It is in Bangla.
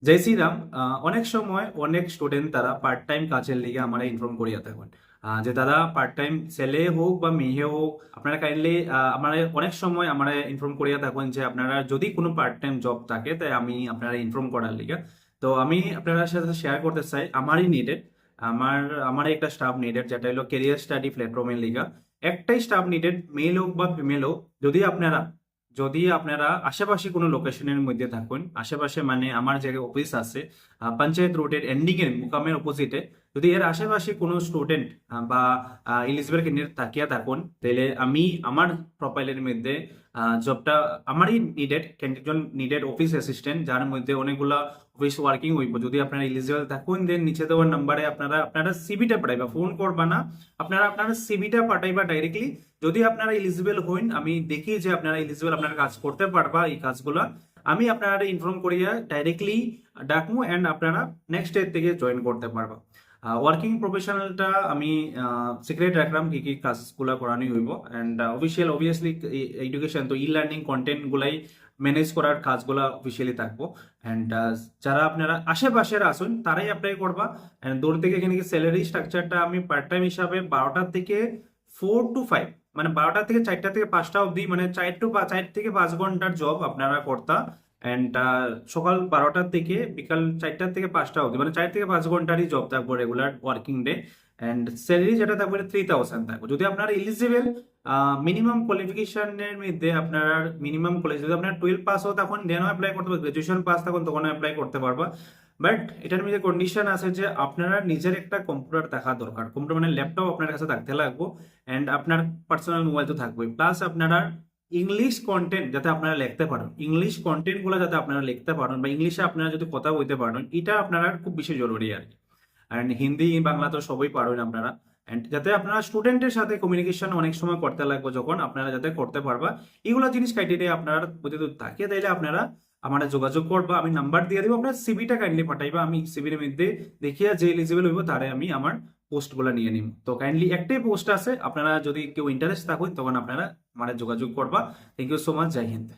জয় শ্রীরাম। অনেক সময় অনেক স্টুডেন্ট তারা পার্ট টাইম কাজের লিগে আমরা ইনফর্ম করিয়া থাকুন যে দাদা পার্ট টাইম ছেলে হোক বা মেয়ে হোক আপনারা কাইন্ডলি আমরা অনেক সময় আমরা ইনফর্ম করিয়া থাকুন যে আপনারা যদি কোনো পার্ট টাইম জব থাকে তাই আমি আপনারা ইনফর্ম করার লিগে। তো আমি আপনার সাথে শেয়ার করতে চাই আমারই নিডেড, আমার আমারই একটা স্টাফ নিডেড যেটা হলো কেরিয়ার স্টাডি প্ল্যাটফর্মের লিগা। একটাই স্টাফ নিডেড, মেল হোক বা ফিমেল হোক। যদি আপনারা আশেপাশে কোনো লোকেশনের মধ্যে থাকুন, আশেপাশে মানে আমার যে অফিস আছে পঞ্চায়েত রোডের এন্ডিং এর মুকামের অপোজিটে, যদি এর আশেপাশে কোনো স্টুডেন্ট বা এলিজিবল ক্যান্ডিডেট থাকিয়া থাকুন, তাহলে আমি আমার প্রোফাইলের মধ্যে জবটা আমারই needed candidate needed office assistant, যার মধ্যে অনেকগুলা অফিস ওয়ার্কিং হইব। যদি আপনারা এলিজিবল থাকুন দেন নিচে দেওয়ার নাম্বারে আপনারা আপনারা সিবিটা পাঠাইবা, ফোন করবা না, আপনারা আপনারা সিবিটা পাঠাইবা ডাইরেক্টলি। যদি আপনারা এলিজিবল হইন, আমি দেখি যে আপনারা এলিজিবল, আপনারা কাজ করতে পারবা এই কাজগুলো, আমি আপনারা ইনফর্ম করিয়া ডাইরেক্টলি ডাকমু এন্ড আপনারা নেক্সট ডে থেকে জয়েন করতে পারবা। ওয়ার্কিং প্রফেশনালটা আমি সিক্রেট রাখলাম কি কি কাজগুলো করানি হইব। এন্ড অফিসিয়াল অবভিয়াসলি এডুকেশন তো ই লার্নিং কন্টেন্ট গুলাই ম্যানেজ করার কাজগুলা অফিসিয়ালি থাকবো। এন্ড যারা আপনারা আশেপাশের আসুন তারাই অ্যাপ্লাই করবা। এন্ড দূর থেকে এখানে স্যালারি স্ট্রাকচারটা আমি পার্ট টাইম হিসাবে 12টা থেকে 4 to 5, মানে 12টা থেকে 4টা থেকে 5টা অবধি, মানে 4 থেকে 5 ঘন্টার জব আপনারা করতা। এন্ড সকাল 12টা থেকে বিকাল 4টা থেকে 5টা অবধি, মানে 4 থেকে 5 ঘন্টারই জব থাকবো regular working day. And salary যেটা থাকবে 3,000 থাকবে। যদি আপনারা এলিজিবল, মিনিমাম কোয়ালিফিকেশনের মধ্যে আপনার মিনিমাম কলেজ, যদি আপনার 12 পাস হো তখন দেন অ্যাপ্লাই করতে পারবে, গ্রাজুয়েশন পাস তখন তখন অ্যাপ্লাই করতে পারবা। বাট এটার মধ্যে কন্ডিশন আছে যে আপনারা নিজের একটা কম্পিউটার থাকা দরকার, কম্পিউটার মানে ল্যাপটপ আপনার কাছে থাকতে লাগবে। এন্ড আপনার পার্সোনাল মোবাইল তো থাকবে, প্লাস আপনারা ইংলিশ কন্টেন্ট যাতে আপনারা লিখতে পারেন, ইংলিশ কন্টেন্ট গুলো যাতে আপনারা লিখতে পারেন বা ইংলিশে আপনারা যদি কথা বলতে পারেন, এটা আপনারা খুব বেশি জরুরি আর কি। অ্যান্ড হিন্দি বাংলা তো সবই পারেন আপনারা। অ্যান্ড যাতে আপনারা স্টুডেন্টের সাথে কমিউনিকেশন অনেক সময় করতে লাগবে, যখন আপনারা যাতে করতে পারবা এগুলো জিনিস ক্রাইটেরিয়া আপনার যদি থাকে, তাইলে আপনারা আমার যোগাযোগ করবা, আমি নাম্বার দিয়ে দিব, আপনার সিবিটা কাইন্ডলি পাঠাইবা, আমি সিবির মধ্যে দেখিয়া যে এলিজিবল হইব তারে আমি আমার পোস্ট গুলা নিয়ে নিব। তো কাইন্ডলি একটাই পোস্ট আছে, আপনারা যদি কেউ ইন্টারেস্ট থাকুন তখন আপনারা আমার যোগাযোগ করবা। থ্যাংক ইউ সো মাচ, জয় হিন্দ।